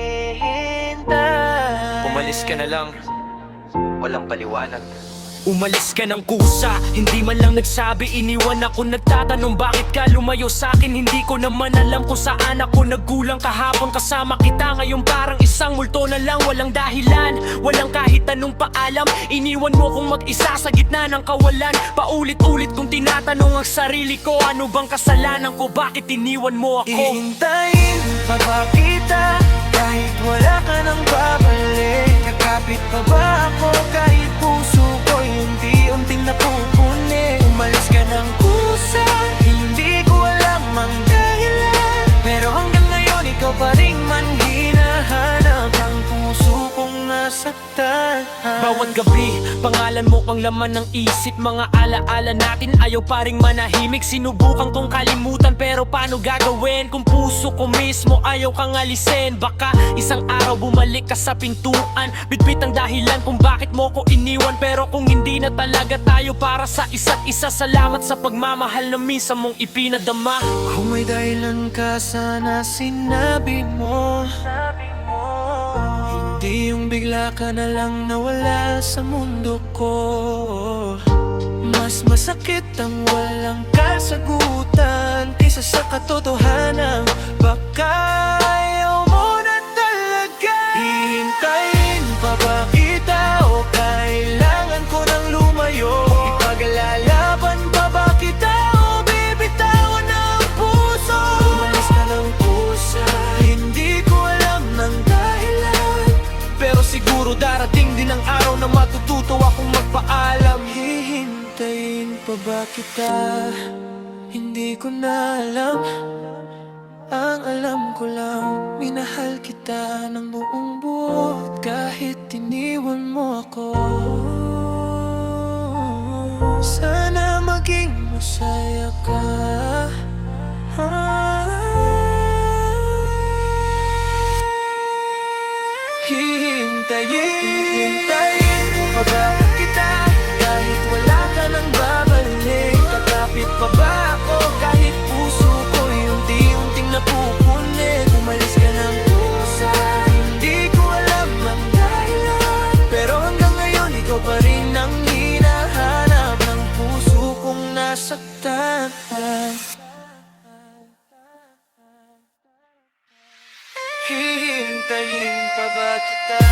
hihintay. Umalis ka na lang, walang paliwanag. Umalis ka ng kusa, hindi man lang nagsabi. Iniwan ako nagtatanong bakit ka lumayo sa'kin. Hindi ko naman alam kung saan ako nagkulang. Kahapon kasama kita, ngayon parang isang multo na lang. Walang dahilan, walang kahit anong paalam. Iniwan mo kong mag-isa sa gitna ng kawalan. Paulit-ulit kong tinatanong ang sarili ko, ano bang kasalanan ko, bakit iniwan mo ako? Hihintayin pa ba kita kahit wala ka nang babalik? Kakapit pa ba ako kahit puso ko'y unti-unting napupuni? Umalis ka ng kusa, hindi ko alam ang dahilan, pero hanggang ngayon ikaw pa rin man hinahanap ang puso kong nasaktan. Bawat gabi, pangalan mo ang laman ng isip. Mga alaala natin, ayaw pa ring manahimik. Sinubukan kong kalimutan pero paano gagawin kung puso ko mismo ayaw kang alisin? Baka isang araw bumalik ka sa pintuan, bitbit ang dahilan kung bakit mo ko iniwan. Pero kung hindi na talaga tayo para sa isa't isa, salamat sa pagmamahal na minsan mong ipinadama. Kung may dahilan ka, sana sinabi mo. Hindi yung bigla ka na lang nawala sa mundo ko. Mas masakit ang walang kasagutan kaysa sa katotohanan. Baka ayaw mo na talaga. Hihintayin pa ba kita o kailangan ko nang lumayo? Ipaglalaban pa ba kita o bibitawan ang puso? Umalis ka ng pusa, hindi ko alam ng dahilan, pero siguro darating din ang araw na matututo akong magpaalam. Hihintayin pa ba kita? Hindi ko na alam. Ang alam ko lang, minahal kita ng buong buo kahit iniwan mo ako. Sana maging masaya ka. Hihintayin pa ba kita kahit wala ka nang babalik? Kakapit pa ba ako kahit puso ko'y unti-unting napupunit? Umalis ka ng pusa, hindi ko alam ang dahilan, pero hanggang ngayon ikaw pa rin ang hinahanap ng puso kong nasaktan. Hihintayin pa ba kita?